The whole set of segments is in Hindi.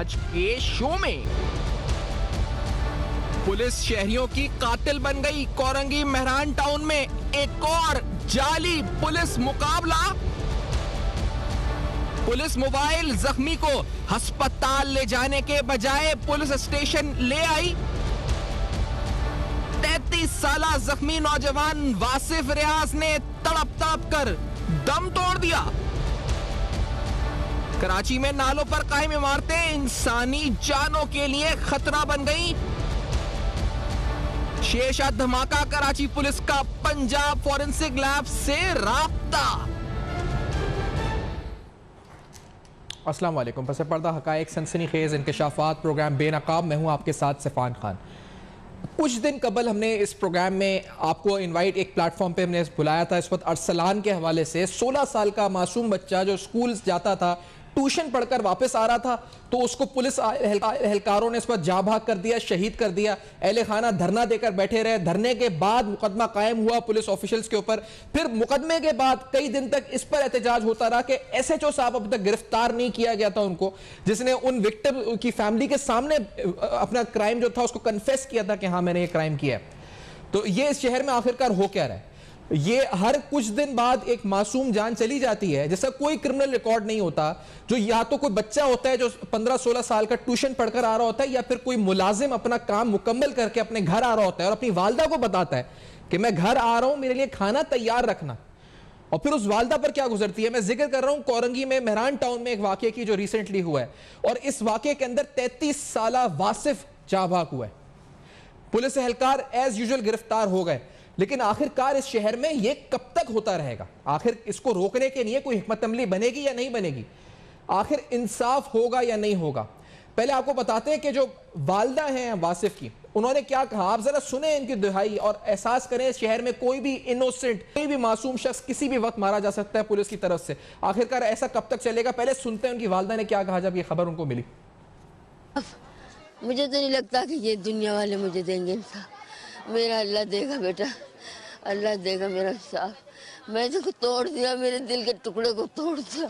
आज के शो में। पुलिस शहरियों की कातिल बन गई। कोरंगी मेहरान टाउन में एक और जाली पुलिस मुकाबला। पुलिस मोबाइल जख्मी को अस्पताल ले जाने के बजाय पुलिस स्टेशन ले आई। 33 साला जख्मी नौजवान वासिफ रियाज ने तड़प तड़प कर दम तोड़ दिया। कराची में नालों पर कायम इमारतें इंसानी जानों के लिए खतरा बन गई। शेरशाह धमाका, कराची पुलिस का पंजाब फॉरेंसिक लैब से राब्ता। अस्सलाम वालेकुम। पस पर्दा हकायक सनसनीखेज इंकशाफात प्रोग्राम बेनकाब में हूँ आपके साथ सिफान खान। कुछ दिन कबल हमने इस प्रोग्राम में आपको इनवाइट एक प्लेटफॉर्म पे हमने बुलाया था। इस वक्त अरसलान के हवाले से 16 साल का मासूम बच्चा जो स्कूल जाता था, ट्यूशन पढ़कर वापस आ रहा था, तो उसको पुलिस एहलकारों ने इस पर जा भाग कर दिया, शहीद कर दिया। अहले खाना धरना देकर बैठे रहे। धरने के बाद मुकदमा कायम हुआ पुलिस ऑफिशियल्स के ऊपर। फिर मुकदमे के बाद कई दिन तक इस पर एहतजाज होता रहा कि एसएचओ साहब अभी तक गिरफ्तार नहीं किया गया था उनको, जिसने उन विक्टिम की फैमिली के सामने अपना क्राइम जो था उसको कन्फेस किया था कि हाँ मैंने ये क्राइम किया है। तो ये इस शहर में आखिरकार हो क्या रहा है? ये हर कुछ दिन बाद एक मासूम जान चली जाती है जिसका कोई क्रिमिनल रिकॉर्ड नहीं होता, जो या तो कोई बच्चा होता है जो 15-16 साल का ट्यूशन पढ़कर आ रहा होता है, या फिर कोई मुलाजिम अपना काम मुकम्मल करके अपने घर आ रहा होता है और अपनी वालदा को बताता है कि मैं घर आ रहा हूं, मेरे लिए खाना तैयार रखना। और फिर उस वालदा पर क्या गुजरती है। मैं जिक्र कर रहा हूं कोरंगी में मेहरान टाउन में एक वाकये की जो रिसेंटली हुआ है, और इस वाकये के अंदर 33 साला वासिफ जाबाक हुआ है। पुलिस एहलकार एज यूजुअल गिरफ्तार हो गए, लेकिन आखिरकार इस शहर में यह कब तक होता रहेगा? आखिर इसको रोकने के लिए कोई हिकमत अमली बनेगी या नहीं बनेगी? आखिर इंसाफ होगा या नहीं होगा? पहले आपको बताते हैं कि जो वालदा हैं वासिफ की, उन्होंने क्या कहा। आप जरा सुने इनकी दुहाई और एहसास करें, इस शहर में कोई भी इनोसेंट, कोई भी मासूम शख्स किसी भी वक्त मारा जा सकता है पुलिस की तरफ से। आखिरकार ऐसा कब तक चलेगा? पहले सुनते हैं उनकी वालदा ने क्या कहा जब ये खबर उनको मिली। मुझे तो नहीं लगता कि ये दुनिया वाले मुझे देंगे इंसाफ। मेरा अल्लाह देगा बेटा, अल्लाह देगा मेरा इंसाफ। मैं तो तोड़ दिया, मेरे दिल के टुकड़े को तोड़ दिया।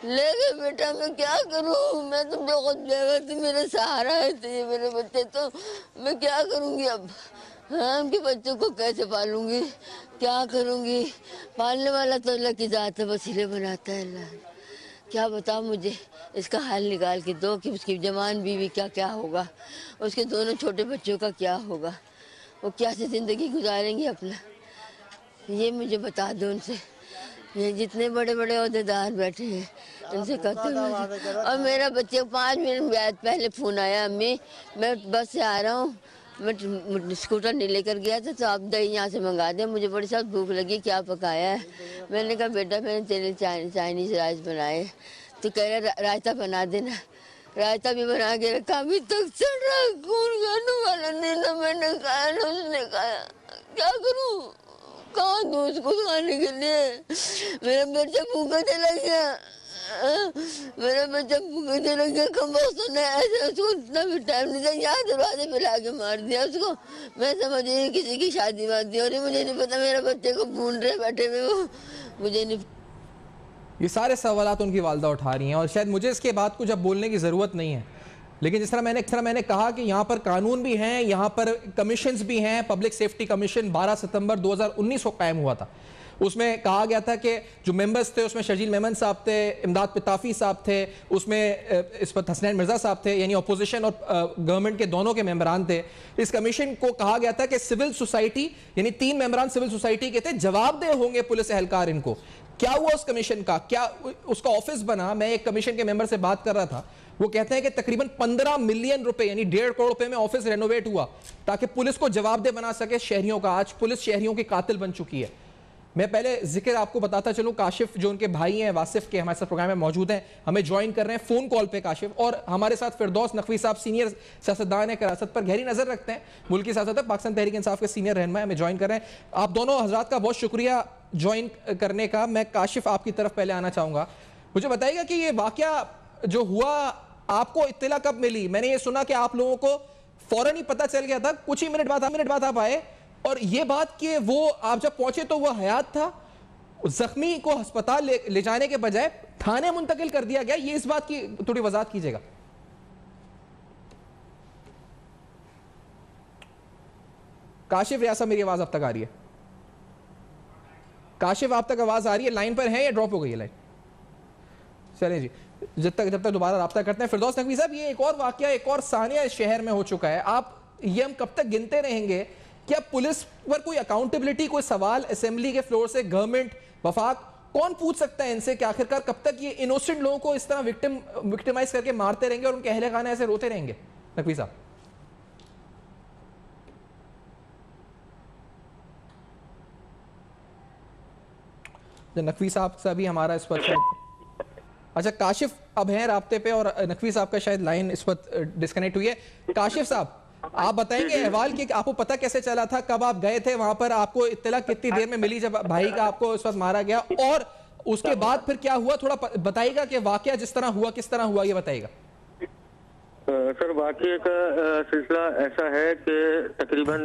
ले गए बेटा, मैं क्या करूं? मैं तो बहुत बेवकूफ थी, मेरे सहारा है तो ये मेरे बच्चे, तो मैं क्या करूंगी अब? हाँ, उनके बच्चों को कैसे पालूंगी, क्या करूंगी? पालने वाला तो अल्लाह की ज़ात है, वसीले बनाता है अल्लाह। क्या बताओ मुझे, इसका हल निकाल के दो कि उसकी जवान बीवी क्या क्या होगा, उसके दोनों छोटे बच्चों का क्या होगा, वो क्या सी ज़िंदगी गुजारेंगे अपना, ये मुझे बता दो उनसे। ये जितने बड़े बड़े ओहदेदार बैठे हैं उनसे कहते हैं। और मेरा बच्चे 5 मिनट बाद पहले फ़ोन आया, अम्मी मैं बस से आ रहा हूँ, मैं स्कूटर नहीं लेकर गया था, तो आप दही यहाँ से मंगा दें, मुझे बड़ी सख्त भूख लगी, क्या पकाया है? मैंने कहा बेटा मैंने तेरे चाइनीज़ राइस बनाए। तो कह रहा रायता बना देना। रायता भी बना के रखा, अभी तक चढ़ रहा, खून खाने वाला नहीं ना, मैंने खाया ना उसने खाया। क्या करूं, कहाँ दूं उसको खाने के लिए? मेरा बच्चा भूखा चला गया, मेरा बच्चा भूखा चला गया। कम ने ऐसे उसको इतना भी टाइम नहीं था, यहाँ दरवाजे पे लाके मार दिया उसको। मैं समझ रही किसी की शादी वादी हो रही, मुझे नहीं पता, मेरा बच्चे को भून रहे बैठे हुए वो, मुझे नहीं। ये सारे सवालात उनकी वालदा उठा रही हैं, और शायद मुझे इसके बाद कुछ अब बोलने की ज़रूरत नहीं है। लेकिन जिस तरह मैंने कहा कि यहाँ पर कानून भी हैं, यहाँ पर कमीशंस भी हैं। पब्लिक सेफ्टी कमीशन 12 सितंबर 2019 को कायम हुआ था। उसमें कहा गया था कि जो मेंबर्स थे उसमें शर्जील मेमन साहब थे, इमदाद पिताफी साहब थे, उसमें इस पर हसनैन मिर्ज़ा साहब थे, यानी अपोजिशन और गवर्नमेंट के दोनों के मेंबरान थे। इस कमीशन को कहा गया था कि सिविल सोसाइटी, यानी 3 मेंबरान सिविल सोसाइटी के थे, जवाबदेह होंगे पुलिस एहलकार इनको। क्या हुआ उस कमीशन का? क्या उसका ऑफिस बना? मैं एक कमीशन के मेंबर से बात कर रहा था, वो कहते हैं कि तकरीबन 15 मिलियन रुपए यानी 1.5 करोड़ रुपए में ऑफिस रेनोवेट हुआ ताकि पुलिस को जवाबदेह बना सके शहरियों का। आज पुलिस शहरियों की कातिल बन चुकी है। मैं पहले जिक्र आपको बताता चलूं, काशिफ जो उनके भाई हैं वासिफ के, हमारे साथ प्रोग्राम में मौजूद हैं, हमें ज्वाइन कर रहे हैं फोन कॉल पे काशिफ। और हमारे साथ फिरदौस नकवी साहब सीनियर सियासतदान है, करासत पर गहरी नजर रखते हैं, मुल्क की सियासत है, पाकिस्तान तहरीक इंसाफ के सीनियर रहनुमा हमें ज्वाइन कर रहे हैं। आप दोनों हजरात का बहुत शुक्रिया ज्वाइन करने का। मैं काशिफ आपकी तरफ पहले आना चाहूंगा, मुझे बताइएगा कि ये वाकया जो हुआ आपको इत्तला कब मिली? मैंने ये सुना कि आप लोगों को फौरन ही पता चल गया था, कुछ ही मिनट बाद आप आए, और ये बात कि वो आप जब पहुंचे तो वह हयात था, जख्मी को अस्पताल ले जाने के बजाय थाने मुंतकिल कर दिया गया। ये इस बात की थोड़ी वजाहत कीजिएगा। काशिफ रियाज साहब, मेरी आवाज आप तक आ रही है? काशिफ आप तक आवाज आ रही है? लाइन पर है या ड्रॉप हो गई है लाइन? चलें जी, जब तक दोबारा रब्ता करते हैं। फिरदौस नकवी साहब, ये एक और वाकया, एक और सानिया इस शहर में हो चुका है। आप ये हम कब तक गिनते रहेंगे? क्या पुलिस पर कोई अकाउंटेबिलिटी, कोई सवाल असेंबली के फ्लोर से, गवर्नमेंट, वफाक, कौन पूछ सकता है इनसे कि आखिरकार कब तक ये इनोसेंट लोगों को इस तरह विक्टिमाइज करके मारते रहेंगे और उनके अहले खाने ऐसे रोते रहेंगे? नकवी साहब, नकवी साहब से अभी हमारा इस पर, अच्छा काशिफ अब हैं राब्ते पे और नकवी साहब का शायद लाइन इस पर डिस्कनेक्ट हुई है। काशिफ साहब, आप बताएंगे अहवाल कि आपको पता कैसे चला था, कब आप गए थे वहां पर, आपको इत्तला कितनी देर में मिली जब भाई का आपको इस वक्त मारा गया, और उसके बाद फिर क्या हुआ? थोड़ा बताइएगा कि वाकया जिस तरह हुआ किस तरह हुआ, ये बताइएगा। सर, वाकये का सिलसिला ऐसा है कि तकरीबन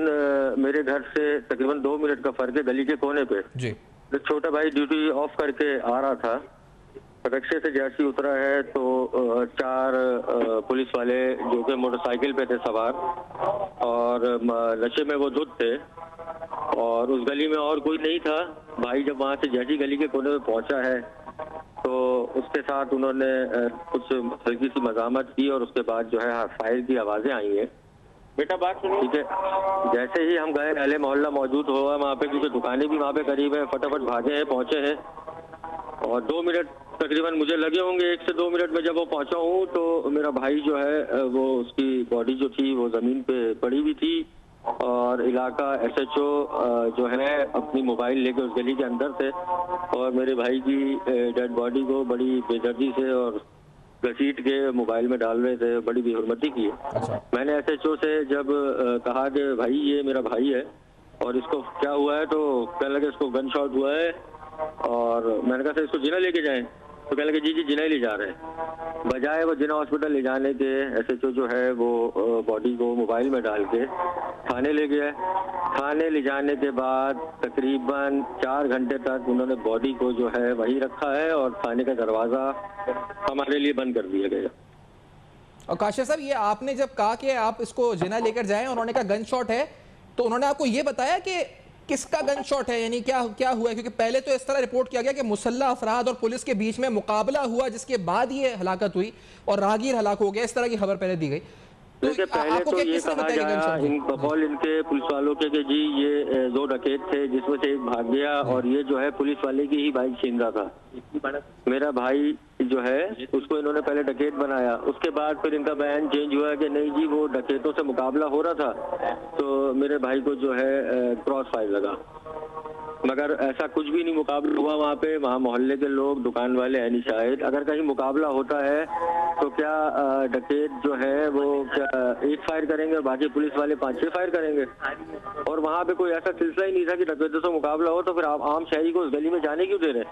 मेरे घर से तकरीबन 2 मिनट का फर्क है, गली के कोने पे जी। छोटा भाई ड्यूटी ऑफ करके आ रहा था, रिक्शे से जैसे ही उतरा है तो 4 पुलिस वाले जो कि मोटरसाइकिल पे थे सवार और नशे में वो धुत थे, और उस गली में और कोई नहीं था। भाई जब वहां से जैसी गली के कोने में पहुंचा है तो उसके साथ उन्होंने कुछ हल्की सी मजामत की और उसके बाद जो है फायर की आवाजें आई हैं। बेटा बात सुनो, ठीक है। जैसे ही हम गए, अहले मोहल्ला मौजूद हुआ वहाँ पे, क्योंकि दुकानें भी वहाँ पे करीब है, फटाफट भागे हैं, पहुंचे हैं, और 2 मिनट तकरीबन मुझे लगे होंगे, 1 से 2 मिनट में जब वो पहुंचा हूँ तो मेरा भाई जो है वो, उसकी बॉडी जो थी वो जमीन पे पड़ी हुई थी, और इलाका SHO जो है अपनी मोबाइल लेके उस गली के अंदर थे और मेरे भाई की डेड बॉडी को बड़ी बेदर्दी से और घसीट के मोबाइल में डाल रहे थे, बड़ी बेहुरमती की। अच्छा। मैंने SHO से जब कहा कि भाई ये मेरा भाई है और इसको क्या हुआ है, तो कहने लगे इसको गन शॉट हुआ है, और मैंने कहा सर इसको जिना लेके जाएं, तो कहने लगे जी जी जिना ही ले जा रहे हैं। बजाय वो जिना हॉस्पिटल ले जाने के, SHO जो है वो बॉडी को मोबाइल में डाल के थाने ले गया। थाने ले जाने के बाद तकरीबन 4 घंटे तक उन्होंने बॉडी को जो है वहीं रखा है और थाने का दरवाजा हमारे लिए बंद कर दिया गया। और काशिफ साहब, ये आपने जब कहा कि आप इसको जिना लेकर जाएं, उन्होंने कहा गन शॉट है, तो उन्होंने आपको ये बताया कि किसका गन शॉट है, यानी क्या हुआ है? क्योंकि पहले तो इस तरह रिपोर्ट किया गया कि मुसल्ला अफराद और पुलिस के बीच में मुकाबला हुआ, जिसके बाद ये हलाकत हुई और राहगीर हलाक हो गया, इस तरह की खबर पहले दी गई। तो पहले तो ये कहा गया इनके पुलिस वालों के कि जी ये 2 डकैत थे जिसमें से एक भाग गया और ये जो है पुलिस वाले की ही बाइक छीन रहा था। मेरा भाई जो है उसको इन्होंने पहले डकैत बनाया, उसके बाद फिर इनका बयान चेंज हुआ कि नहीं जी वो डकैतों से मुकाबला हो रहा था, तो मेरे भाई को जो है क्रॉस फायर लगा, मगर ऐसा कुछ भी नहीं मुकाबला हुआ वहाँ पे। वहाँ मोहल्ले के लोग, दुकान वाले है नहीं शायद, अगर कहीं मुकाबला होता है तो क्या डकैत जो है वो क्या 1 फायर करेंगे और बाकी पुलिस वाले 5-6 फायर करेंगे, और वहाँ पे कोई ऐसा सिलसिला ही नहीं था कि डकैतों से मुकाबला हो, तो फिर आप आम शहरी को उस गली में जाने क्यों दे रहे हैं?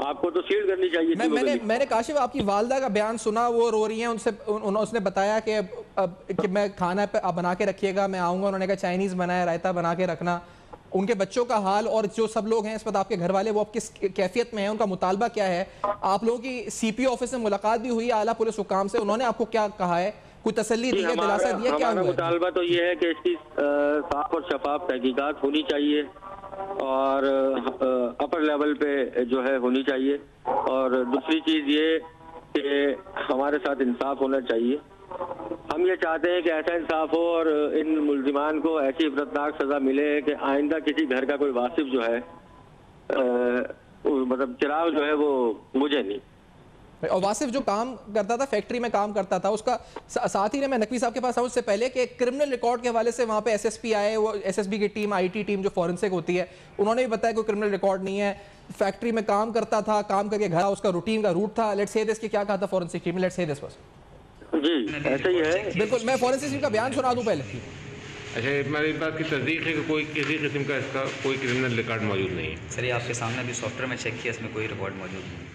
आपको तो सील करनी चाहिए थी। मैंने काशिफ आपकी वालदा का बयान सुना, वो रो रही हैं, उसने बताया कि मैं खाना बना के रखिएगा, मैं आऊंगा, उन्होंने कहा चाइनीज बनाया, रायता बना के रखना। उनके बच्चों का हाल और जो सब लोग हैं इस वक्त आपके घर वाले, वो आप किस कैफियत में हैं, उनका मुतालबा क्या है? आप लोगों की CPO ऑफिस में मुलाकात भी हुई आला पुलिस हुकाम से, उन्होंने आपको क्या कहा है? कोई तसल्ली दी है, दिलासा दिया? क्या हुआ? मुतालबा तो ये है कि इसकी साफ और शफाफ तहकीकात होनी चाहिए और अपर लेवल पे जो है होनी चाहिए, और दूसरी चीज ये कि हमारे साथ इंसाफ होना चाहिए। हम ये चाहते हैं कि ऐसा इंसाफ हो और इन मुल्जिमान को ऐसी इबरतनाक सजा मिले कि आइंदा किसी घर का कोई वासिफ जो है मतलब चिराग जो है वो मुझे नहीं। और वासिफ जो काम करता था, फैक्ट्री में काम करता था, उसका साथ ही मैं नकवी साहब के पास आऊँ उससे पहले कि क्रिमिनल रिकॉर्ड के हवाले से वहाँ पे SSP आए, वो SSB की टीम, IT टीम जो फॉरेंसिक होती है, उन्होंने भी बताया कोई क्रिमिनल रिकॉर्ड नहीं है, फैक्ट्री में काम करता था, काम करके घर, उसका रूटीन का रूट था। लेट्स से दिस कि क्या कहा था forensic team, let's say this बस। जी ऐसा ही है, बिल्कुल। मैं फॉरेंसिक टीम का बयान सुना दूं पहले। अच्छा, मेरी बात की तस्दीक है कि कोई किसी किस्म का इसका कोई क्रिमिनल रिकॉर्ड मौजूद नहीं है। सर ये आपके सामने भी सॉफ्टवेयर में चेक किया, इसमें कोई रिकॉर्ड मौजूद नहीं।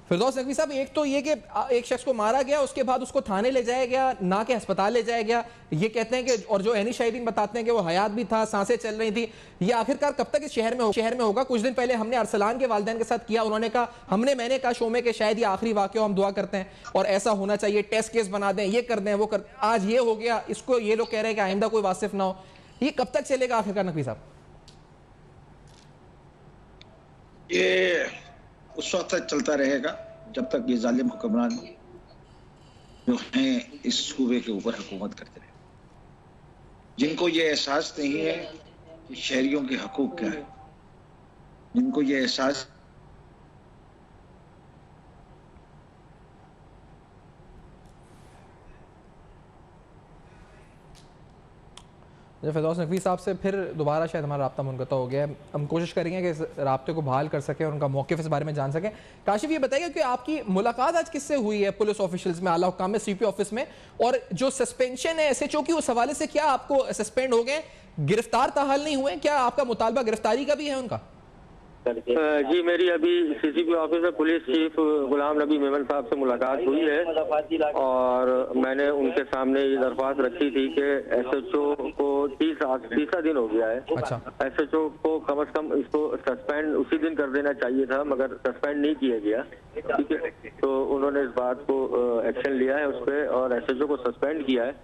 फिरदौस नकवी साहब, एक तो ये कि एक शख्स को मारा गया, उसके बाद उसको थाने ले जाया गया, ना कि अस्पताल ले जाया गया, ये कहते हैं कि, और जो एनी शाहिदीन बताते हैं कि वो हयात भी था, सांसें चल रही थी। ये आखिरकार कब तक इस शहर में होगा? कुछ दिन पहले हमने अरसलान के वालिदैन के साथ किया, उन्होंने कहा मैंने कहा शो में कि शायद ये आखिरी वाक़या, हम दुआ करते हैं और ऐसा होना चाहिए, टेस्ट केस बना दें, ये कर दें, वो कर। आज ये हो गया, इसको ये लोग कह रहे हैं कि आइंदा कोई वासिफ ना हो। ये कब तक चलेगा आखिरकार नकवी साहब? ये उस वक्त तक चलता रहेगा जब तक ये जालिम हुक्मरान जो हैं इस सूबे के ऊपर हुकूमत करते रहे, जिनको ये एहसास नहीं है कि शहरियों के हकूक क्या है, जिनको ये एहसास फिरदौस नकवी साहब से फिर दोबारा शायद हमारा राब्ता मुनक़ता हो गया है। हम कोशिश करेंगे कि इस राब्ते को बहाल कर सकें और उनका मौक़िफ़ इस बारे में जान सकें। काशिफ ये बताइए कि आपकी मुलाकात आज किससे हुई है पुलिस ऑफिशियल्स में, आला हुक्काम में, CP ऑफिस में, और जो सस्पेंशन है SHO की उस हवाले से क्या आपको सस्पेंड हो गए, गिरफ्तार ताहाल नहीं हुए, क्या आपका मुतालबा गिरफ्तारी का भी है उनका? जी, मेरी अभी CCP ऑफिस में पुलिस चीफ गुलाम नबी मेमन साहब से मुलाकात हुई है और मैंने उनके सामने ये दरख्वास्त रखी थी कि SHO को 30 दिन हो गया है। अच्छा। SHO को कम से कम इसको सस्पेंड उसी दिन कर देना चाहिए था, मगर सस्पेंड नहीं किया गया। ठीक है, तो उन्होंने इस बात को एक्शन लिया है उस पर और SHO को सस्पेंड किया है।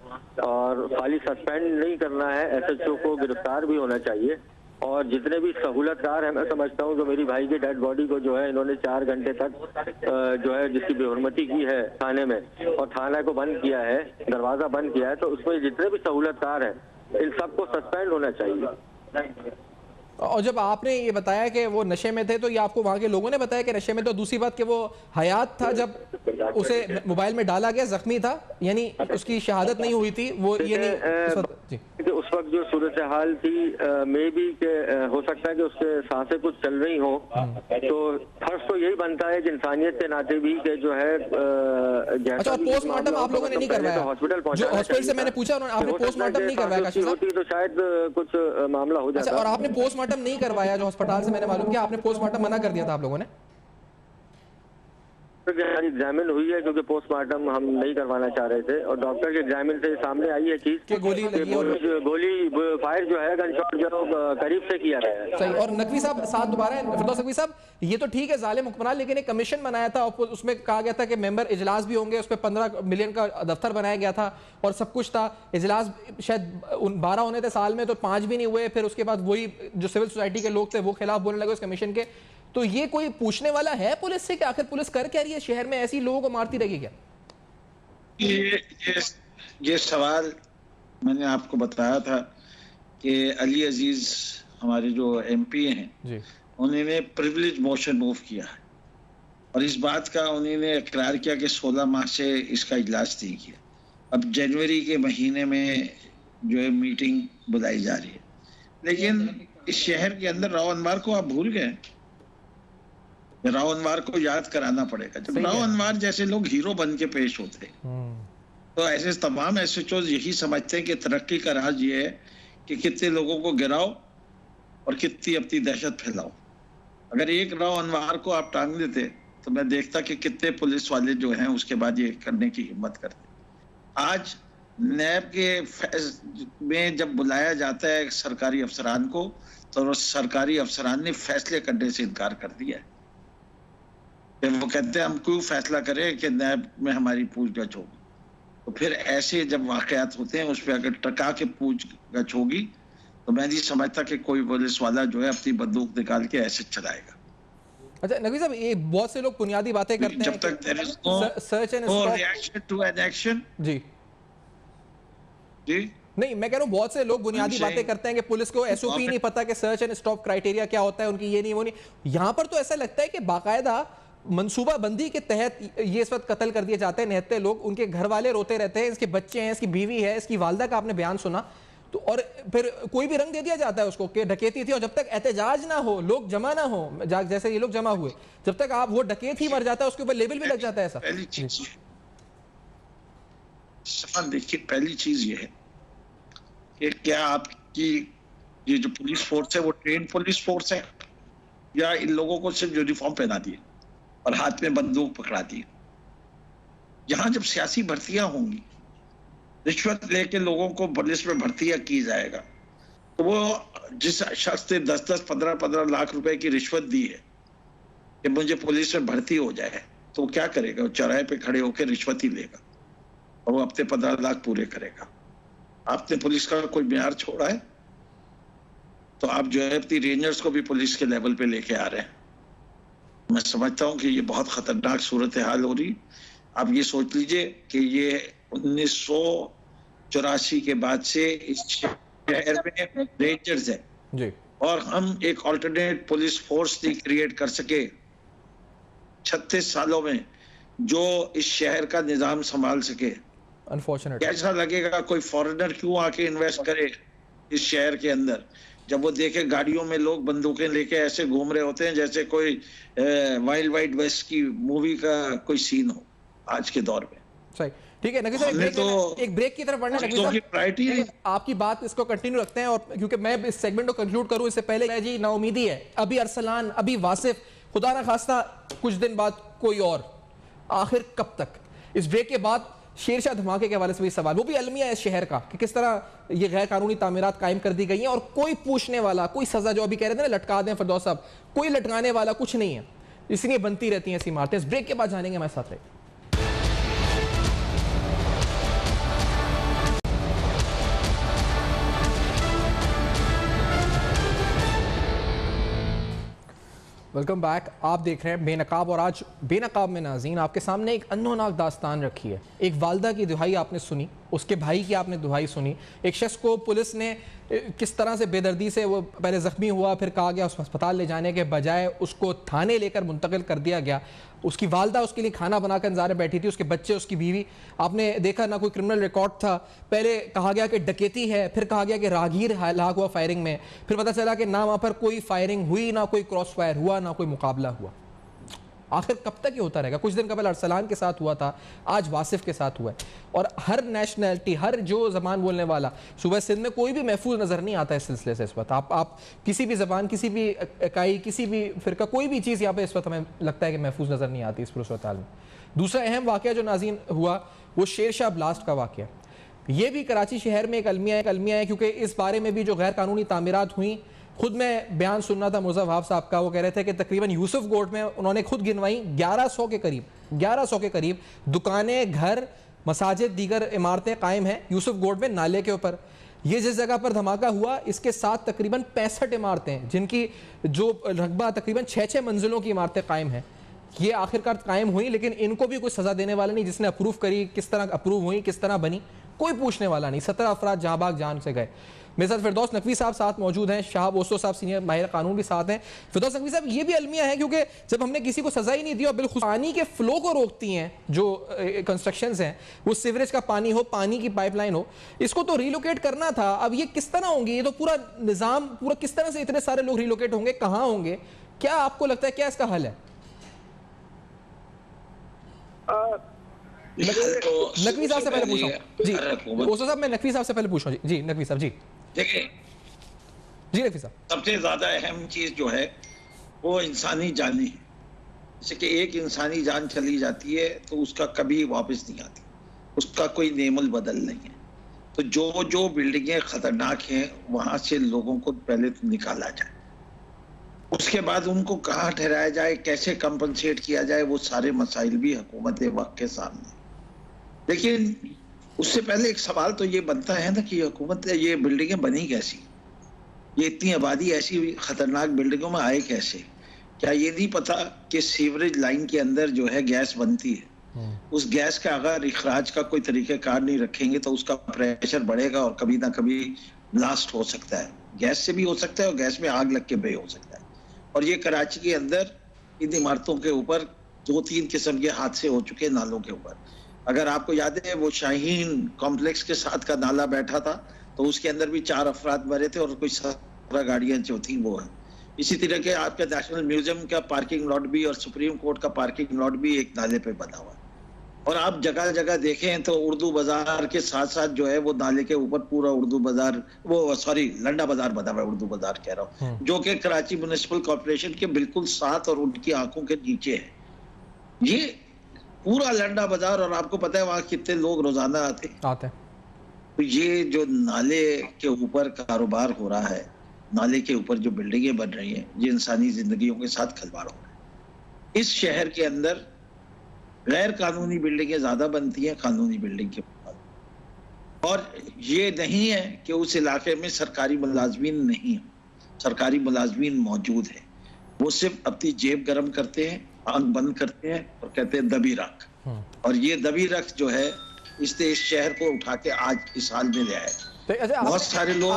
और खाली सस्पेंड नहीं करना है, SHO को गिरफ्तार भी होना चाहिए। और जितने भी सहूलतकार हैं, मैं समझता हूँ जो मेरी भाई की डेड बॉडी को जो है इन्होंने 4 घंटे तक जो है जिसकी बेहुरमती की है थाने में और थाने को बंद किया है, दरवाजा बंद किया है, तो उसमें जितने भी सहूलतकार हैं इन सबको सस्पेंड होना चाहिए। और जब आपने ये बताया कि वो नशे में थे तो ये आपको वहाँ के लोगों ने बताया कि नशे में, तो दूसरी बात कि वो हयात था जब उसे मोबाइल में डाला गया, जख्मी था, यानी उसकी शहादत नहीं हुई थी वो, ये नहीं उस वक्त जो सूरत हाल थी मे भी के हो सकता है कि उसके सांसें कुछ चल रही हो, तो फर्ज तो यही बनता है कि इंसानियत के नाते भी के जो है अच्छा, पोस्टमार्टम आप लोगों ने नहीं करवाया? हॉस्पिटल से मैंने पूछा, आपने पोस्टमार्टम नहीं करवाया? तो शायद कुछ मामला हो जाता। और आपने पोस्टमार्टम नहीं करवाया जो अस्पताल से मैंने मालूम किया, आपने पोस्टमार्टम मना कर दिया था आप लोगों ने? एग्जामिन हुई है क्योंकि पोस्टमार्टम हम नहीं करवाना चाह रहे थे और डॉक्टर के एग्जामिन से सामने आई है चीज कि गोली फायर जो है गनशॉट जो करीब से किया गया है। सही। और नकवी साहब साथ दोबारा फिरदौस नकवी साहब, ये तो ठीक है जालिम हुक्मरान, लेकिन एक कमीशन बनाया था और उसमें कहा गया था कि मेंबर इजलास भी होंगे, उस पर 15 मिलियन का दफ्तर बनाया गया था और सब कुछ था। इजलास शायद 12 होने थे साल में, तो 5 भी नहीं हुए। फिर उसके बाद वही जो सिविल सोसाइटी के लोग थे वो खिलाफ बोलने लगे उस कमीशन के। तो ये कोई पूछने वाला है पुलिस से कि आखिर पुलिस कर क्या रही है, शहर में ऐसी लोगों को मारती रहेगी क्या? ये सवाल मैंने आपको बताया था कि अली अजीज हमारे जो MP हैं जी, उन्होंने प्रिविलेज मोशन मूव किया है और इस बात का उन्होंने इकरार किया कि 16 माह से इसका इजलास नहीं किया। अब जनवरी के महीने में जो है मीटिंग बुलाई जा रही है, लेकिन इस शहर के अंदर राव अनवार को आप भूल गए। राव अनवार को याद कराना पड़ेगा। जब राव अनवार जैसे लोग हीरो बन के पेश होते तो ऐसे तमाम SHOs यही समझते हैं कि तरक्की का राज ये है कि कितने लोगों को गिराओ और कितनी अपनी दहशत फैलाओ। अगर एक राव अनवार को आप टांग देते तो मैं देखता कि कितने पुलिस वाले जो हैं उसके बाद ये करने की हिम्मत करते। आज नैब के में जब बुलाया जाता है सरकारी अफसरान को तो सरकारी अफसरान ने फैसले करने से इनकार कर दिया है। वो कहते हैं हम क्यों फैसला करें कि नैब में हमारी पूछगछ होगी। तो फिर ऐसे जब वाकयात होते हैं उस पर अगर टका के पूछगछ होगी तो मैं नहीं समझता कि कोई पुलिस वाला जो है अपनी बंदूक निकाल के ऐसे चलाएगा। अच्छा नकवी साहब, ये बहुत से लोग बुनियादी बातें करते हैं जब तक there is no reaction to an action. जी नहीं, मैं कह रहा हूँ बहुत से लोग बुनियादी बातें करते हैं कि पुलिस को SOP नहीं पता कि सर्च एंड स्टॉप क्राइटेरिया क्या होता है उनकी, ये नहीं वो नहीं। यहाँ पर तो ऐसा लगता है कि बाकायदा मंसूबा बंदी के तहत ये इस वक्त कत्ल कर दिए जाते हैं 79 लोग। उनके घर वाले रोते रहते हैं, इसके बच्चे हैं, इसकी बीवी है, इसकी वालदा का आपने बयान सुना तो, और फिर कोई भी रंग दे दिया जाता है उसको कि डकैती थी। और जब तक एहतजाज ना हो, लोग जमा ना हो, जैसे ये लोग जमा हुए, जब तक आप वो डकैत ही मर जाता है उसके ऊपर लेबल भी लग जाता है ऐसा। देखिए पहली चीज ये है कि क्या आपकी ये जो पुलिस फोर्स है वो ट्रेन पुलिस फोर्स है या इन लोगों को सिर्फ यूनिफॉर्म पहना दिए और हाथ में बंदूक पकड़ा दी। यहां जब सियासी भर्तियां होंगी, रिश्वत लेके लोगों को पुलिस में भर्तियां की जाएगा तो वो जिस शख्स ने 10-10, 15-15 लाख रुपए की रिश्वत दी है कि मुझे पुलिस में भर्ती हो जाए, तो वो क्या करेगा? वो चौराहे पे खड़े होकर रिश्वत ही लेगा और वो अपने 15 लाख पूरे करेगा। आपने पुलिस का कोई म्यार छोड़ा है? तो आप जो है अपनी रेंजर्स को भी पुलिस के लेवल पे लेके आ रहे हैं। मैं समझता हूँ कि ये बहुत खतरनाक सूरत हाल हो रही। आप ये सोच लीजिए कि ये 1984 के बाद से इस शहर में रेंजर्स है जी, और हम एक अल्टरनेट पुलिस फोर्स नहीं क्रिएट कर सके 36 सालों में जो इस शहर का निजाम संभाल सके। अनफॉर्चुनेट कैसा लगेगा कोई फॉरेनर क्यों आके इन्वेस्ट करे इस शहर के अंदर, जब वो देखे गाड़ियों में लोग बंदूकें लेके ऐसे घूम रहे होते हैं जैसे कोई वाइल्ड वेस्ट की मूवी का कोई सीन हो आज के दौर में। सही, ठीक है नकवी साहब, एक ब्रेक की तरफ बढ़ना। नकवी साहब आपकी बात इसको कंटिन्यू रखते हैं, और क्योंकि मैं इस सेगमेंट को कंक्लूड करूं इससे पहले जी नाउमीदी है, अभी अरसलान, अभी वासिफ, खुदा ना खास्ता कुछ दिन बाद कोई और, आखिर कब तक? इस ब्रेक के बाद शेरशाह धमाके के हवाले से भी सवाल, वो भी अलमिया है इस शहर का कि किस तरह ये गैर कानूनी तामीरात कायम कर दी गई हैं और कोई पूछने वाला, कोई सजा, जो अभी कह रहे थे ना लटका दें फिरदौस साहब, कोई लटकाने वाला कुछ नहीं है, इसलिए बनती रहती हैं ऐसी इमारतें। इस ब्रेक के बाद जानेंगे हमारे साथ रहे। Welcome back. आप देख रहे हैं बेनकाब, और आज बेनकाब में नाज़रीन आपके सामने एक अनोनाक दास्तान रखी है। एक वालदा की दुहाई आपने सुनी, उसके भाई की आपने दुहाई सुनी, एक शख्स को पुलिस ने किस तरह से बेदर्दी से, वो पहले ज़ख्मी हुआ, फिर कहा गया उस अस्पताल ले जाने के बजाय उसको थाने लेकर मुंतकिल कर दिया गया। उसकी वालदा उसके लिए खाना बनाकर इंतज़ार बैठी थी, उसके बच्चे, उसकी बीवी। आपने देखा ना कोई क्रिमिनल रिकॉर्ड था, पहले कहा गया कि डकैती है, फिर कहा गया कि राहगीर हलाक हुआ फायरिंग में, फिर पता चला कि ना वहाँ पर कोई फायरिंग हुई, ना कोई क्रॉस फायर हुआ, ना कोई मुकाबला हुआ। आखिर कब तक ये होता रहेगा? कुछ दिन कबल अरसलान के साथ हुआ था, आज वासिफ के साथ हुआ है, और हर नेशनैलिटी, हर जो ज़बान बोलने वाला, सूबा सिंध में कोई भी महफूज नज़र नहीं आता इस सिलसिले से। इस वक्त आप किसी भी ज़बान, किसी भी इकाई, किसी भी फ़िरका, कोई भी चीज़ यहाँ पे इस वक्त हमें लगता है कि महफूज नज़र नहीं आती इस सूरत-ए-हाल में। दूसरा अहम वाक़या जो नाज़रीन हुआ वो शेरशाह ब्लास्ट का वाक़या। ये भी कराची शहर में एक अलमिया है, क्योंकि इस बारे में भी जो गैर कानूनी तामीरात हुई, खुद मैं बयान सुनना था मुर्जा वहाब साहब का, वो कह रहे थे कि तकरीबन यूसुफ गोट में उन्होंने खुद गिनवाई 1100 के करीब दुकानें, घर, मसाजिद, दीगर इमारतें कायम हैं यूसुफ गोट में, नाले के ऊपर। ये जिस जगह पर धमाका हुआ इसके साथ तकरीबन 65 इमारतें, जिनकी जो रकबा तकरीबन 6-6 मंजिलों की इमारतें कायम हैं, ये आखिरकार कायम हुई, लेकिन इनको भी कोई सज़ा देने वाला नहीं। जिसने अप्रूव करी, किस तरह अप्रूव हुई, किस तरह बनी, कोई पूछने वाला नहीं। 17 अफराद जहाँ बाग जान से गए। मेरे साथ फिरदौस नकवी साहब साथ मौजूद हैं, शाह ओसो साहब सीनियर माहिर कानून भी साथ हैं। फिरदौस नकवी साहब, ये भी अलमिया है क्योंकि जब हमने किसी को सजा ही नहीं दी और बिल्कुल पानी के फ्लो को रोकती हैं जो कंस्ट्रक्शंस हैं, वो सीवरेज का पानी हो, पानी की पाइपलाइन हो, इसको तो रिलोकेट करना था। अब ये किस तरह होंगे? ये तो पूरा निज़ाम, पूरा किस तरह से इतने सारे लोग रिलोकेट होंगे, कहाँ होंगे? क्या आपको लगता है, क्या इसका हल है? नकवी साहब से पहले पूछ रहा हूँ जी, ओसो साहब मैं नकवी साहब से पहले पूछ रहा हूँ जी, नकवी साहब जी। देखिए जी नकवी साहब, सबसे ज्यादा अहम चीज जो है वो इंसानी जाने है। जैसे कि एक इंसानी जान चली जाती है तो उसका कभी वापस नहीं आती, उसका कोई नेमल बदल नहीं है। तो जो बिल्डिंगें खतरनाक हैं वहां से लोगों को पहले तो निकाला जाए, उसके बाद उनको कहाँ ठहराया जाए, कैसे कंपनसेट किया जाए, वो सारे मसाइल भी हुकूमत वक्त के सामने। लेकिन उससे पहले एक सवाल तो ये बनता है ना कि हुकूमत ये बिल्डिंगें बनी कैसी, ये इतनी आबादी ऐसी खतरनाक बिल्डिंगों में आए कैसे? क्या ये नहीं पता कि सीवरेज लाइन के अंदर जो है गैस बनती है, उस गैस का अगर इखराज का कोई तरीक़ाकार नहीं रखेंगे तो उसका प्रेशर बढ़ेगा और कभी ना कभी ब्लास्ट हो सकता है। गैस से भी हो सकता है और गैस में आग लग के बे हो सकता है। और ये कराची के अंदर इन इमारतों के ऊपर 2-3 किस्म के हादसे हो चुके हैं नालों के ऊपर। अगर आपको याद है वो शाहीन कॉम्प्लेक्स के साथ का नाला बैठा था तो उसके अंदर भी 4 अफराद मरे थे और कोई 17 गाड़ियां जो थी वो है। इसी तरह के आपका नेशनल म्यूजियम का पार्किंग लॉट भी और सुप्रीम कोर्ट का पार्किंग लॉट भी एक नाले पे बना हुआ है। और आप जगह जगह देखें तो उर्दू बाजार के साथ साथ जो है वो नाले के ऊपर पूरा उर्दू बाजार, वो सॉरी लंडा बाजार बना हुआ है, उर्दू बाजार कह रहा हूँ, जो कि कराची म्युनिसिपल कॉर्पोरेशन के बिल्कुल साथ और उनकी आंखों के नीचे है ये पूरा लंडा बाजार। और आपको पता है वहाँ कितने लोग रोजाना आते हैं। तो ये जो नाले के ऊपर कारोबार हो रहा है, नाले के ऊपर जो बिल्डिंगें बन रही हैं, ये इंसानी जिंदगियों के साथ खिलवाड़ हो रहा है। इस शहर के अंदर गैर कानूनी बिल्डिंगें ज्यादा बनती हैं कानूनी बिल्डिंग के मुकाबले। और ये नहीं है कि उस इलाके में सरकारी मुलाजमीन नहीं है, सरकारी मुलाजमीन मौजूद है, वो सिर्फ अपनी जेब गरम करते हैं, आंख बंद करते हैं और कहते हैं दबी रख। और ये दबी रख जो है इसने इस शहर को उठा के आज इस हाल में ले आया। तो अच्छा, बहुत सारे लोग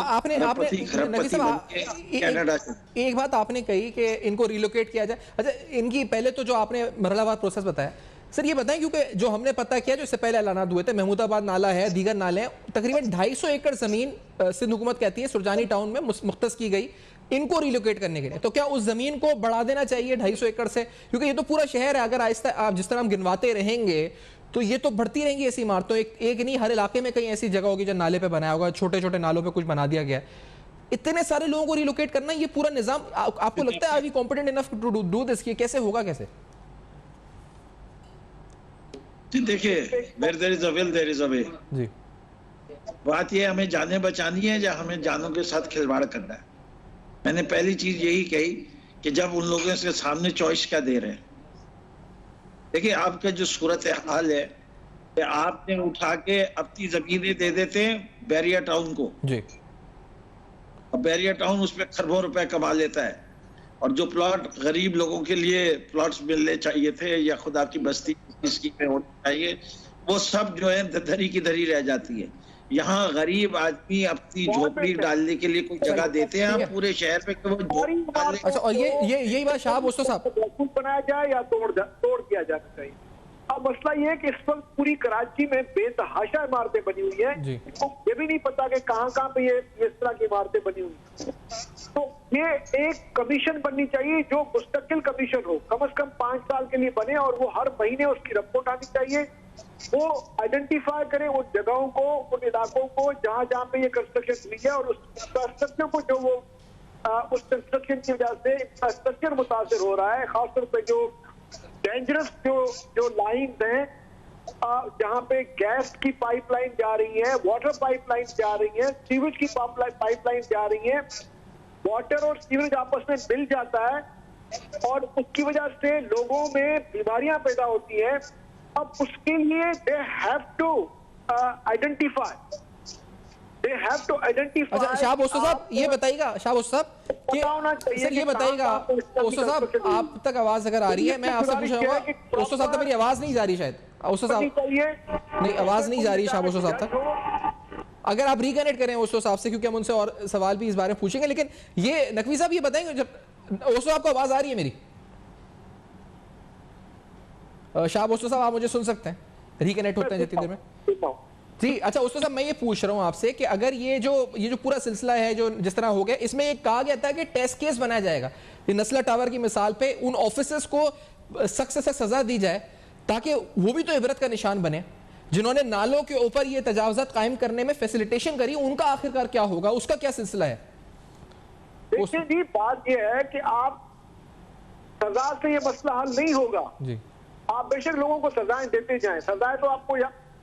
कनाडा से। एक बात आपने कही कि इनको रिलोकेट किया जाए। अच्छा, इनकी पहले तो जो आपने मरहलावार प्रोसेस बताया, सर ये बताएं, क्योंकि जो हमने पता किया, जो इससे पहले ऐलानात हुए थे, महमूदाबाद नाला है, दीगर नाले हैं, तकरीबन 250 एकड़ जमीन सिंध हुकूमत कहती है सुरजानी टाउन में मुख्तस की गई इनको रिलोकेट करने के लिए। तो क्या उस जमीन को बढ़ा देना चाहिए 250 एकड़ से? क्योंकि ये तो पूरा शहर है, अगर आहिस्ता आप जिस तरह हम गिनवाते रहेंगे तो ये तो बढ़ती रहेंगी ऐसी इमारतों। एक नहीं, हर इलाके में कहीं ऐसी जगह होगी जो नाले पे बनाया होगा, छोटे छोटे नालों पे कुछ बना दिया गया। इतने सारे लोगों को रिलोकेट करना, ये पूरा निजाम आपको लगता है are we competent enough to do this? कैसे होगा, कैसे? देखिए, where there is a will there is a way। जी, बात ये हमें जाने बचानी है या हमें जानों के साथ खिलवाड़ करना है? मैंने पहली चीज यही कही कि जब उन लोगों के सामने चॉइस क्या दे रहे हैं। देखिए, आपका जो सूरत हाल है कि आपने उठा के अपनी जमीनें दे देते हैं बैरिया टाउन को जी, और बैरिया टाउन उस पर खरबों रुपए कमा लेता है, और जो प्लॉट गरीब लोगों के लिए प्लॉट्स मिलने चाहिए थे या खुदा की बस्ती इसकी में होनी चाहिए, वो सब जो है धरी की धरी रह जाती है। यहाँ गरीब आदमी अपनी झोपड़ी डालने के लिए कोई जगह देते हैं, हम पूरे शहर पे अच्छा, और यही बात शाह बोस्तो साहब, बनाया जाए या तोड़ दिया जाना चाहिए। अब मसला ये है कि इस वक्त पूरी कराची में बेतहाशा इमारतें बनी हुई हैं, ये भी नहीं पता कि कहाँ पे ये इस तरह की इमारतें बनी हुई हैं। तो ये एक कमीशन बननी चाहिए जो मुस्तकिल कमीशन हो, कम से कम 5 साल के लिए बने, और वो हर महीने उसकी रिपोर्ट आनी चाहिए। वो आइडेंटिफाई करें उन जगहों को, उन इलाकों को जहाँ पे ये कंस्ट्रक्शन हुई है, और उस इंफ्रास्ट्रक्चर को जो वो उस कंस्ट्रक्शन की वजह से इंफ्रास्ट्रक्चर मुतासर हो रहा है, खासतौर पर जो डेंजरस जो लाइन्स हैं, जहाँ पे गैस की पाइपलाइन जा रही है, वाटर पाइपलाइन जा रही है, सीवेज की पाइपलाइन जा रही है, वाटर और सीवेज आपस में मिल जाता है और उसकी वजह से लोगों में बीमारियां पैदा होती हैं। अब उसके लिए दे हैव टू आइडेंटिफाई। अच्छा, शाह बोस्तो साहब ये बताइएगा, शाह बोस्तो साहब सर ये बताइएगा, बोस्तो साहब आप तक आवाज अगर आ रही है, मैं आपसे पूछ रहा हूँ, बोस्तो साहब तक मेरी आवाज नहीं जा रही, शायद बोस्तो साहब नहीं, आवाज नहीं जा रही शाह बोस्तो साहब तक। अगर आप रिकनेक्ट करें बोस्तो साहब से, क्योंकि हम उनसे और सवाल भी इस बारे में पूछेंगे, लेकिन ये नकवी साहब ये बताएंगे, जब बोस्तो आपको आवाज आ रही है मेरी? शाह बोस्तो साहब आप मुझे सुन सकते हैं? रिकनेक्ट होते हैं जितनी देर में जी। अच्छा बोस्तो साहब, मैं ये पूछ रहा हूँ आपसे कि अगर ये जो पूरा सिलसिला है जो जिस तरह हो गया, इसमें एक कहा गया था कि टेस्ट केस बनाया जाएगा, ये नस्ला टावर की मिसाल पे उन ऑफिसर्स को सख्त से सख्त सजा दी जाए, ताकि वो भी तो इबरत का निशान बने जिन्होंने नालों के ऊपर ये तजावजात कायम करने में फैसिलिटेशन करी, उनका आखिरकार क्या होगा, उसका क्या सिलसिला है? देखिए जी, बात यह है कि आप सजा से ये मसला हल नहीं होगा जी। आप बेशक लोगों को सजाएं देते जाएं, सजाएं तो आपको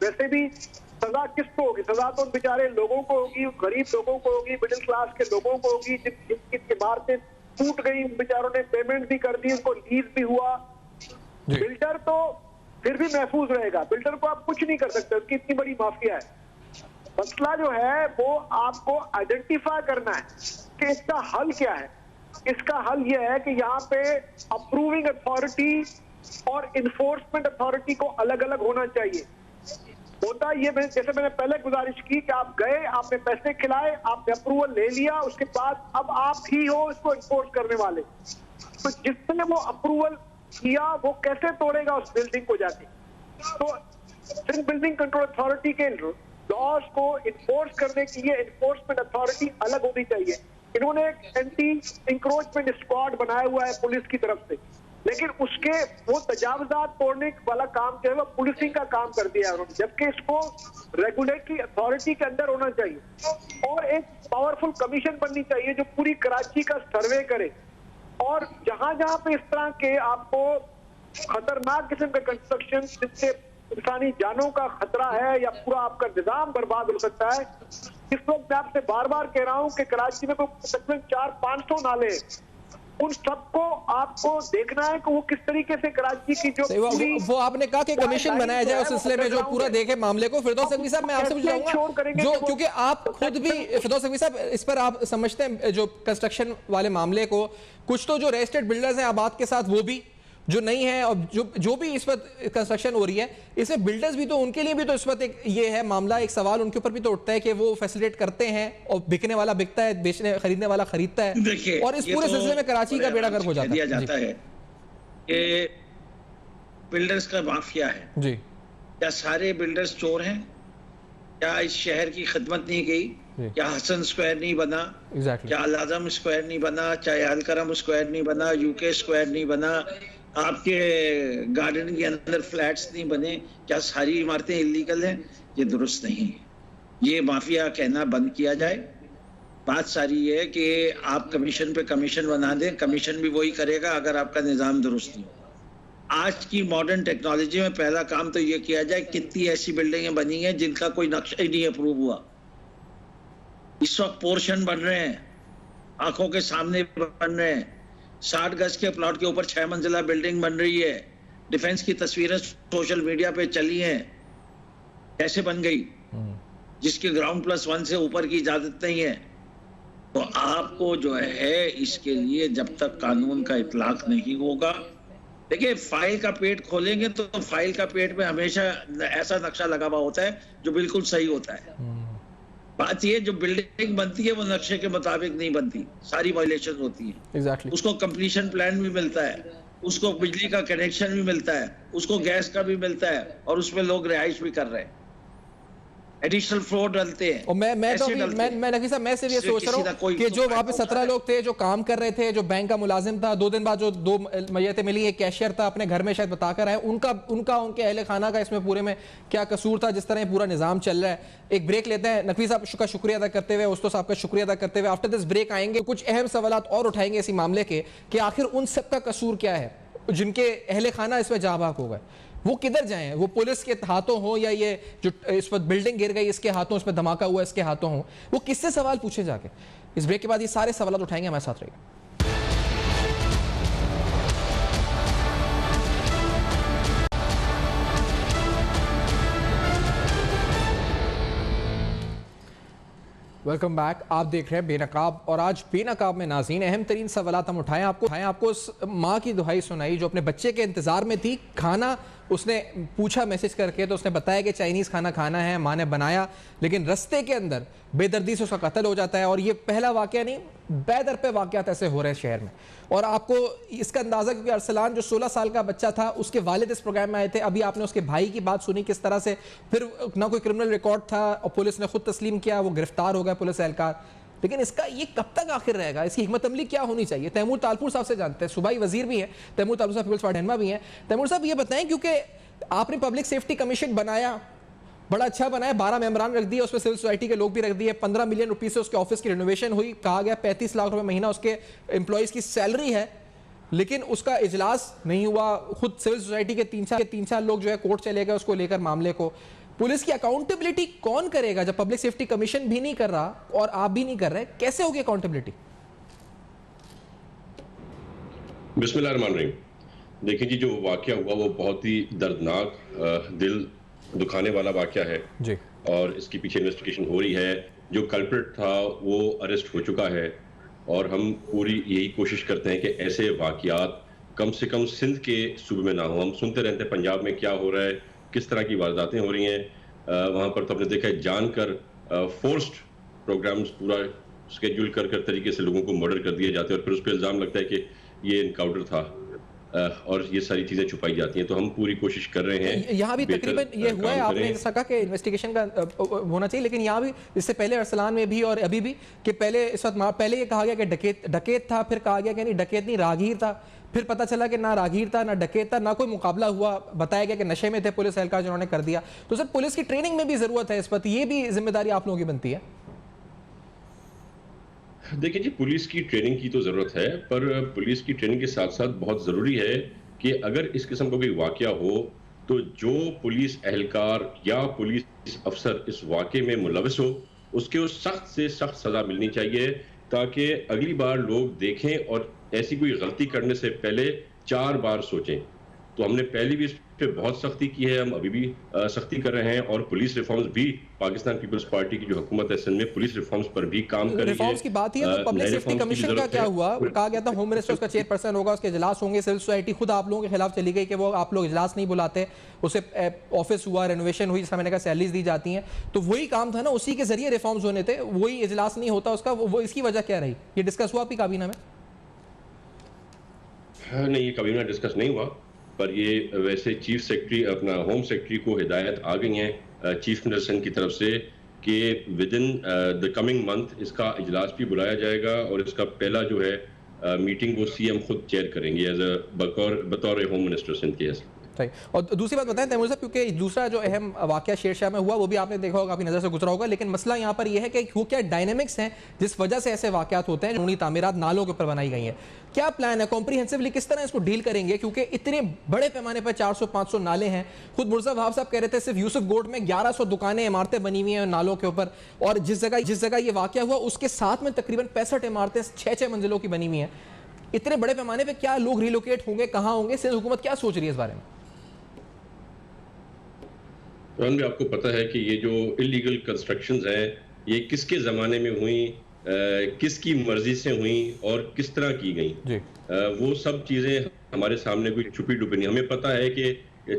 वैसे भी सजा किसको होगी? सजा तो बेचारे लोगों को होगी, गरीब लोगों को होगी, मिडिल क्लास के लोगों को होगी, जिनकी इमारतें टूट गई, बेचारों ने पेमेंट भी कर दी, उनको लीज भी हुआ। बिल्डर तो फिर भी महफूज रहेगा, बिल्डर को आप कुछ नहीं कर सकते, उसकी इतनी बड़ी माफिया है। मसला जो है वो आपको आइडेंटिफाई करना है कि इसका हल क्या है। इसका हल यह है कि यहाँ पे अप्रूविंग अथॉरिटी और इन्फोर्समेंट अथॉरिटी को अलग अलग होना चाहिए। होता ये जैसे मैंने पहले गुजारिश की कि आप गए, आपने पैसे खिलाए, आपने अप्रूवल ले लिया, उसके बाद अब आप ही हो इसको इन्फोर्स करने वाले। तो जिसने वो अप्रूवल किया वो कैसे तोड़ेगा उस बिल्डिंग को जाके? तो सिंध बिल्डिंग कंट्रोल अथॉरिटी के लॉज को इन्फोर्स करने के लिए इन्फोर्समेंट अथॉरिटी अलग होनी चाहिए। इन्होंने एक एंटी इंक्रोचमेंट स्क्वाड बनाया हुआ है पुलिस की तरफ से, लेकिन उसके वो तजावजात तोड़ने वाला काम जो है वो पुलिसिंग का काम कर दिया है उन्होंने, जबकि इसको रेगुलेटरी अथॉरिटी के अंदर होना चाहिए। और एक पावरफुल कमीशन बननी चाहिए जो पूरी कराची का सर्वे करे, और जहां जहां पे इस तरह के आपको खतरनाक किस्म के कंस्ट्रक्शन जिससे इंसानी जानों का खतरा है या पूरा आपका निजाम बर्बाद हो सकता है। इस वक्त मैं आपसे बार बार कह रहा हूं कि कराची में तो तकरीबन 400-500 नाले उन सबको आपको देखना है कि वो किस तरीके से कराची की जो वो आपने कहा कि कमीशन बनाया जाए उस सिलसिले में जो पूरा देखे मामले को। फिरदौस तकवी साहब, मैं आपसे पूछ चाहूंगा जो, क्योंकि आप खुद भी फिरदौस तकवी साहब इस पर आप समझते हैं जो कंस्ट्रक्शन वाले मामले को, कुछ तो जो रजिस्टर्ड बिल्डर्स हैं आबाद के साथ वो भी जो नहीं है, और जो भी इस वक्त कंस्ट्रक्शन हो रही है इसमें बिल्डर्स भी तो, उनके लिए भी तो इस वक्त एक ये है मामला, एक सवाल उनके ऊपर भी तो उठता है कि वो फैसिलिटेट करते हैं और बिकने वाला बिकता है, बेचने खरीदने वाला खरीदता है, और इस पूरे सिलसिले में कराची का बेड़ा गर्क हो जाता है कि बिल्डर्स का माफिया है जी। क्या सारे बिल्डर्स चोर हैं? क्या इस शहर की खिदमत नहीं गई? क्या हसन स्क्वायर नहीं बना? क्या अल आज़म स्क्वायर नहीं बना? चाहे अलकरम स्क्वायर नहीं बना? यूके स्क्वायर नहीं बना? आपके गार्डन के अंदर फ्लैट्स नहीं बने? क्या सारी इमारतें इलीगल हैं? ये दुरुस्त नहीं है। ये माफिया कहना बंद किया जाए। बात सारी है कि आप कमीशन पे कमीशन बना दें, कमीशन भी वही करेगा अगर आपका निज़ाम दुरुस्त नहीं हो। आज की मॉडर्न टेक्नोलॉजी में पहला काम तो ये किया जाए, कितनी ऐसी बिल्डिंगें बनी हैं जिनका कोई नक्शा ही नहीं अप्रूव हुआ। इस वक्त पोर्शन बन रहे हैं, आंखों के सामने बन रहे हैं। 60 गज के प्लॉट के ऊपर 6 मंजिला बिल्डिंग बन रही है। डिफेंस की तस्वीरें सोशल मीडिया पे चली हैं, कैसे बन गई, जिसके ग्राउंड +1 से ऊपर की इजाजत नहीं है। तो आपको जो है इसके लिए जब तक कानून का इतलाक नहीं होगा, देखिए फाइल का पेट खोलेंगे तो फाइल का पेट में हमेशा ऐसा नक्शा लगा हुआ होता है जो बिल्कुल सही होता है। बात ये जो बिल्डिंग बनती है वो नक्शे के मुताबिक नहीं बनती, सारी वायलेशन होती है। उसको कंप्लीशन प्लान भी मिलता है, उसको बिजली का कनेक्शन भी मिलता है, उसको गैस का भी मिलता है, और उसमें लोग रिहाइश भी कर रहे हैं, एडिशनल फ्लोर डालते हैं। और मैं नकी साहब, मैं सिर्फ ये सोच रहा हूँ कि जो वहाँ पे 17 लोग थे जो काम कर रहे थे, जो बैंक का मुलाजिम था, 2 दिन बाद जो 2 मैयतें मिली, एक कैशियर था, अपने घर में शायद बताकर आए, उनके अहले खाना का इसमें पूरे में क्या कसूर था, जिस तरह ये पूरा निज़ाम चल रहा है। एक ब्रेक लेते हैं, नकवी साहब का शुक्रिया अदा करते हुए, उस्तो साहब का शुक्रिया अदा करते हुए, आफ्टर दिस ब्रेक आएंगे, कुछ अहम सवालात और उठाएंगे इसी मामले के कि आखिर उन सब का कसूर क्या है जिनके अहले खाना इसमें जाबाक हो गए, वो किधर जाएं? वो पुलिस के हाथों हो या ये जो इस वक्त बिल्डिंग गिर गई इसके हाथों, इसमें धमाका हुआ इसके हाथों हो, वो किससे सवाल पूछे जाके? इस ब्रेक के बाद ये सारे सवाल उठाएंगे, हमारे साथ रहिएगा। Welcome back. आप देख रहे हैं बेनकाब, और आज बेनकाब में नाज़रीन अहम तरीन सवालात हम उठाएं। आपको उस माँ की दुहाई सुनाई जो अपने बच्चे के इंतज़ार में थी। खाना उसने पूछा मैसेज करके तो उसने बताया कि चाइनीज़ खाना खाना है, माँ ने बनाया, लेकिन रस्ते के अंदर बेदर्दी से उसका कत्ल हो जाता है। और ये पहला वाक़या नहीं, बेदर पे वाक़यात ऐसे हो रहे हैं शहर में। और आपको इसका अंदाज़ा, क्योंकि अरसलान जो 16 साल का बच्चा था, उसके वालिद इस प्रोग्राम में आए थे। अभी आपने उसके भाई की बात सुनी, किस तरह से फिर ना कोई क्रिमिनल रिकॉर्ड था और पुलिस ने खुद तस्लीम किया, वो गिरफ्तार हो गया पुलिस एहलकार। लेकिन इसका ये कब तक आखिर रहेगा? इसकी हिकमत अमली क्या होनी चाहिए? तैमूर तालपुर साहब से जानते हैं, सूबाई वजीर भी हैं तैमूर तालपुर साहब, पीपल्स पार्टी रहनुमा भी हैं। तैमूर साहब ये बताएं, क्योंकि आपने पब्लिक सेफ्टी कमीशन बनाया, बड़ा अच्छा बनाया, 12 मेंबरान रख दिए, उसमें सिविल सोसाइटी के लोग भी रख दिए, 15 मिलियन रुपये से उसके ऑफिस की रिनोवेशन हुई, कहा गया 35 लाख रुपए महीना उसके एम्प्लॉयज़ की सैलरी है, लेकिन उसका इजलास नहीं हुआ। खुद सिविल सोसाइटी के 3-4 लोग जो है कोर्ट चले गए उसको लेकर मामले को। पुलिस की अकाउंटेबिलिटी कौन करेगा जब पब्लिक सेफ्टी कमीशन भी नहीं कर रहा और आप भी नहीं कर रहे? कैसे होगी अकाउंटेबिलिटी? बिस्मिल्लाहिर्रहमानिर्रहीम। देखिए जी, जो वाकया हुआ वो बहुत ही दर्दनाक, दिल दुखाने वाला वाकया है जी, और इसके पीछे इन्वेस्टिगेशन हो रही है। जो कल्प्रिट था वो अरेस्ट हो चुका है, और हम पूरी यही कोशिश करते हैं कि ऐसे वाकयात कम से कम सिंध के सूबे में ना हो। हम सुनते रहते हैं पंजाब में क्या हो रहा है, किस तरह की वारदातें हो रही हैं। वहाँ पर तो आपने देखा है जानकर फोर्स्ड प्रोग्राम्स पूरा स्केड्यूल कर तरीके से लोगों को मर्डर कर दिए जाते हैं, और फिर उस पर इल्ज़ाम लगता है कि ये इनकाउंटर था, और ये सारी चीज़ें छुपाई जाती हैं। तो हम पूरी कोशिश कर रहे हैं। यहाँ भी तकरीबन ये हुआ है, आपने सका कि इन्वेस्टिगेशन का होना चाहिए, लेकिन यहाँ भी इससे पहले अरसलान में भी और अभी भी कि पहले इस वक्त पहले ये कहा गया कि डकैत था, फिर कहा गया कि नहीं डकैत नहीं रागीर था, फिर पता चला कि ना रागीर था ना डकैत था, ना कोई मुकाबला हुआ, बताया गया कि नशे में थे पुलिस एहलकार जिन्होंने कर दिया। तो सर पुलिस की ट्रेनिंग में भी ज़रूरत है इस पर, ये भी जिम्मेदारी आप लोगों की बनती है। देखिए जी, पुलिस की ट्रेनिंग की तो ज़रूरत है, पर पुलिस की ट्रेनिंग के साथ साथ बहुत ज़रूरी है कि अगर इस किस्म का कोई वाकया हो तो जो पुलिस एहलकार या पुलिस अफसर इस वाकये में मुलविस हो उसके सख्त से सख्त सज़ा मिलनी चाहिए, ताकि अगली बार लोग देखें और ऐसी कोई गलती करने से पहले 4 बार सोचें। तो हमने पहले भी इस पे बहुत सख्ती की है, हम अभी भी सख्ती कर रहे हैं, और पुलिस रिफॉर्म्स भी पाकिस्तान पीपल्स पार्टी की जो हुकूमत है सिंध में पुलिस रिफॉर्म्स पर भी काम कर रही है। रिफॉर्म्स की बात ही है तो पब्लिक सेफ्टी कमीशन का क्या हुआ? कहा गया था होम मिनिस्टर उसका चेयरपर्सन होगा, उसके इजलास होंगे, सिविल सोसाइटी खुद आप लोगों के खिलाफ चली गई कि वो आप लोग इजलास नहीं बुलाते, उसे ऑफिस हुआ, रेनोवेशन हुई, जिसमें मैंने कहा सैलरीज दी जाती हैं, तो वही काम था ना, उसी के जरिए रिफॉर्म्स होने थे, वही इजलास नहीं होता उसका, वो इसकी वजह क्या रही? ये डिस्कस हुआ आपकी काबीना में? नहीं, ये काबीना डिस्कस नहीं हुआ, पर ये वैसे चीफ सेक्रेटरी अपना होम सेक्रेटरी को हिदायत आ गई हैं चीफ मिनिस्टर की तरफ से कि with in the coming month इसका इजलास भी बुलाया जाएगा, और इसका पहला जो है मीटिंग वो सीएम खुद चेयर करेंगे एज बतौर होम मिनिस्टर सिंध के। सही। और दूसरी बात बताएं तैमूर साहब, क्योंकि दूसरा जो अहम वाकया शेरशाह में हुआ वो भी आपने देखा होगा, आपकी नज़र से गुजरा होगा, लेकिन मसला यहाँ पर यह है कि वो क्या डायनेमिक्स हैं जिस वजह से ऐसे वाकयात होते हैं, जो तामीरात नालों के ऊपर बनाई गई हैं, क्या प्लान है कॉम्प्रिहेंसिवली, किस तरह इसको डील करेंगे? क्योंकि इतने बड़े पैमाने पर 400-500 नाले हैं। खुद मुर्जा वहाब साहब कह रहे थे सिर्फ यूसुफ गोड में 1100 दुकानें, इमारतें बनी हुई हैं नालों के ऊपर, और जिस जगह ये वाकया हुआ उसके साथ में तकरीबन 65 इमारतें 6-6 मंजिलों की बनी हुई हैं। इतने बड़े पैमाने पर क्या लोग रिलोकेट होंगे, कहाँ होंगे? सिंध हुकूमत क्या सोच रही है इस बारे में? भी आपको पता है कि ये जो इलीगल कंस्ट्रक्शंस हैं ये किसके ज़माने में हुई, किसकी मर्जी से हुई और किस तरह की गई, वो सब चीज़ें हमारे सामने कोई छुपी डुबी नहीं। हमें पता है कि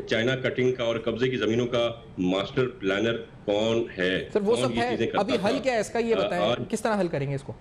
चाइना कटिंग का और कब्जे की ज़मीनों का मास्टर प्लानर कौन है, सर वो सब है, अभी हल क्या है इसका ये बताएं, किस तरह हल करेंगे इसको?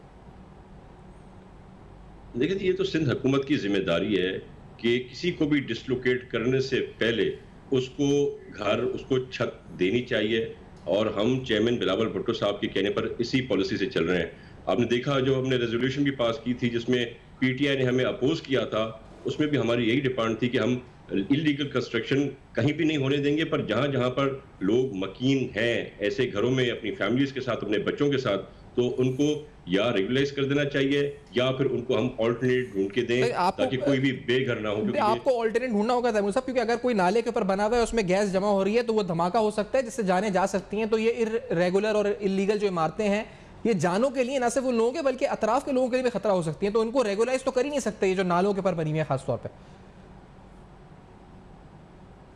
देखिए, ये तो सिंध हुकूमत की जिम्मेदारी है कि किसी को भी डिसलोकेट करने से पहले उसको घर, उसको छत देनी चाहिए, और हम चेयरमैन बिलावल भुट्टो साहब के कहने पर इसी पॉलिसी से चल रहे हैं। आपने देखा जो हमने रेजोल्यूशन भी पास की थी जिसमें पीटीआई ने हमें अपोज किया था, उसमें भी हमारी यही डिमांड थी कि हम इलीगल कंस्ट्रक्शन कहीं भी नहीं होने देंगे, पर जहां जहां पर लोग मकीन हैं ऐसे घरों में अपनी फैमिलीज के साथ, अपने बच्चों के साथ, तो उनको या रेगुलाइज कर देना चाहिए या फिर उनको हम ऑल्टरनेट ढूंढ के दें ताकि कोई भी बेघर ना हो। क्योंकि आपको ऑल्टरनेट ढूंढना होगा तैमूर साहब, क्योंकि अगर कोई नाले के ऊपर बना हुआ है उसमें गैस जमा हो रही है तो वो धमाका हो सकता है जिससे जाने जा सकती हैं। तो ये इरेगुलर और इलीगल जो इमारतें हैं ये जानों के लिए, ना सिर्फ उन लोगों के बल्कि अतराफ के लोगों के लिए भी खतरा हो सकती है, तो उनको रेगुलाइज तो कर ही नहीं सकते ये जो नालों के ऊपर बनी हुई है खासतौर पर।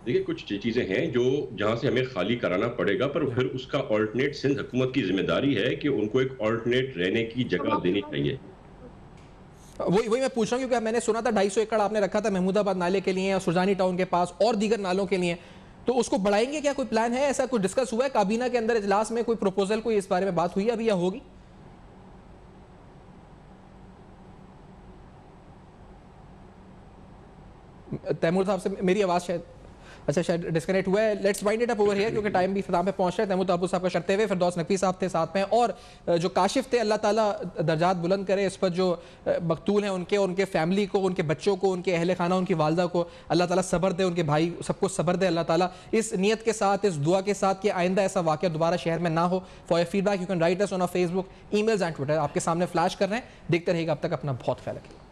देखिए, कुछ चीजें हैं जो जहां से हमें खाली कराना पड़ेगा, पर फिर उसका ऑल्टरनेट सिंध हुकूमत की जिम्मेदारी है कि उनको एक ऑल्टरनेट रहने की जगह देनी चाहिए। वही मैं पूछ रहा हूँ, क्योंकि मैंने सुना था 250 एकड़ आपने रखा था महमूदाबाद नाले के लिए, सुरजानी टाउन के पास और दीगर नालों के लिए, तो उसको बढ़ाएंगे क्या? कोई प्लान है? ऐसा कुछ डिस्कस हुआ है काबीना के अंदर इजलास में? कोई प्रपोजल, कोई इस बारे में बात हुई है अभी या होगी? तैमूर साहब से मेरी आवाज़ शायद शायद डिस्कनेक्ट हुआ है। Let's wind it up over here क्योंकि टाइम भी इख्तिताम पे पहुंच रहा है। तैमूर ताबूस साहब का शर्ते हुए, फिरदौस नकवी साहब थे साथ में, और जो काशिफ थे, अल्लाह ताला दर्जात बुलंद करे, इस पर जो मकतूल हैं उनके फैमिली को, उनके बच्चों को, उनके अहले खाना, उनकी वालदा को अल्लाह ताला सब्र दे, उनके भाई सबको सब्र दे अल्लाह ताला। इस नियत के साथ, इस दुआ के साथ कि आइंदा ऐसा वाक़या दोबारा शहर में ना हो। For your feedback you can write us on our Facebook, emails and Twitter, आपके सामने फ्लैश कर रहे हैं। देखते रहिएगा, अब तक अपना बहुत ख्याल रखिए।